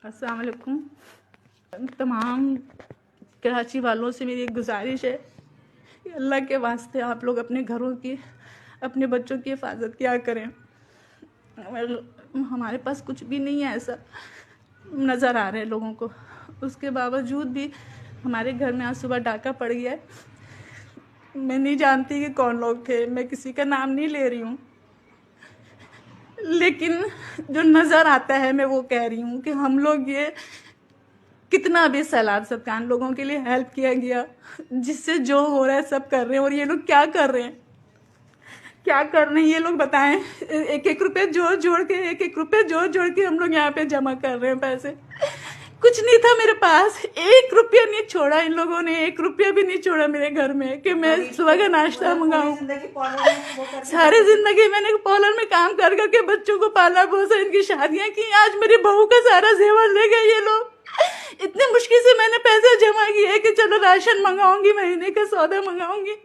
अस्सलाम वालेकुम। तमाम कराची वालों से मेरी एक गुजारिश है कि अल्लाह के वास्ते आप लोग अपने घरों की, अपने बच्चों की हिफाजत किया करें। हमारे पास कुछ भी नहीं है, ऐसा नज़र आ रहा है लोगों को। उसके बावजूद भी हमारे घर में आज सुबह डाका पड़ गया है। मैं नहीं जानती कि कौन लोग थे, मैं किसी का नाम नहीं ले रही हूँ, लेकिन जो नज़र आता है मैं वो कह रही हूँ कि हम लोग ये कितना भी सैलाब सत्कान लोगों के लिए हेल्प किया गया, जिससे जो हो रहा है सब कर रहे हैं। और ये लोग क्या कर रहे हैं, क्या कर रहे हैं ये लोग बताएं। एक एक रुपये जोड़ जोड़ के, एक एक रुपये जोड़ जोड़ के हम लोग यहाँ पे जमा कर रहे हैं पैसे। कुछ नहीं था मेरे पास, 1 रुपया नहीं छोड़ा इन लोगों ने, 1 रुपया भी नहीं छोड़ा मेरे घर में कि मैं सुबह का नाश्ता मंगाऊं। सारी जिंदगी मैंने पॉलर में काम कर करके बच्चों को पाला पोसा, इनकी शादियां की। आज मेरी बहू का सारा जेवर ले गए ये लोग। इतने मुश्किल से मैंने पैसे जमा किए कि चलो राशन मंगाऊंगी, महीने का सौदा मंगाऊंगी,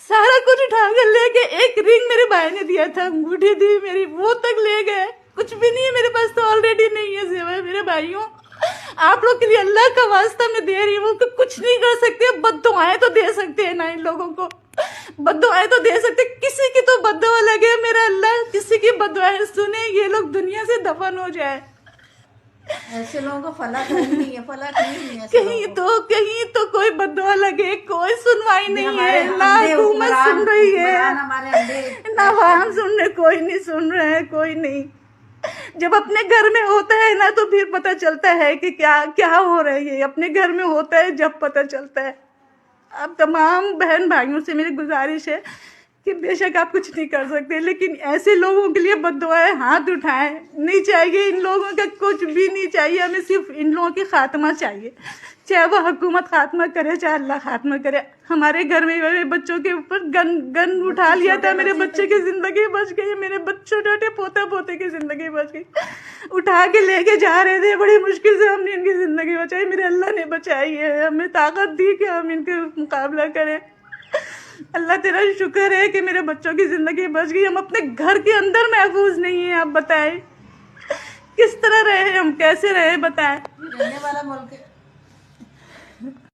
सारा कुछ उठा कर ले गए। एक रिंग मेरे भाई ने दिया था, अंगूठी दी मेरी, वो तक ले गए। कुछ भी नहीं है मेरे पास, तो ऑलरेडी नहीं है जेवर। मेरे भाइयों, आप लोग के लिए अल्लाह का वास्ता मैं दे रही हूँ कि कुछ नहीं कर सकते, बद्दुआएं तो दे सकते हैं ना इन लोगों को, बद्दुआएं तो दे सकते। किसी की तो बद्दुआ लगे, मेरा अल्लाह किसी की बद्दुआएं सुने, ये लोग दुनिया से दफन हो जाए। ऐसे लोगों का फलक नहीं है, फलक नहीं है। कहीं तो कोई बद्दुआ लगे, कोई सुनवाई नहीं है, ना हुकूमत सुन रही है, ना वाहन सुनने, कोई नहीं सुन रहे हैं, कोई नहीं। जब अपने घर में होता है ना तो फिर पता चलता है कि क्या क्या हो रहा है। ये अपने घर में होता है जब पता चलता है। अब तमाम बहन भाइयों से मेरी गुजारिश है कि बेशक आप कुछ नहीं कर सकते, लेकिन ऐसे लोगों के लिए बद्दुआएं हाथ उठाएं नहीं चाहिए। इन लोगों का कुछ भी नहीं चाहिए, हमें सिर्फ इन लोगों की खात्मा चाहिए। चाहे वो हुकूमत खात्मा करे, चाहे अल्लाह खात्मा करे। हमारे घर में मेरे बच्चों के ऊपर गन उठा लिया था, मेरे बच्चे की जिंदगी बच गई, मेरे बच्चों छोटे पोता पोते की जिंदगी बच गई। उठा के लेके जा रहे थे, बड़ी मुश्किल से हमने इनकी जिंदगी बचाई। मेरे अल्लाह ने बचाई है, हमें ताकत दी कि हम इनके मुकाबला करें। अल्लाह तेरा शुक्र है कि मेरे बच्चों की जिंदगी बच गई। हम अपने घर के अंदर महफूज नहीं है। आप बताएं किस तरह रहे हम, कैसे रहे बताएं। रहने वाला मुल्क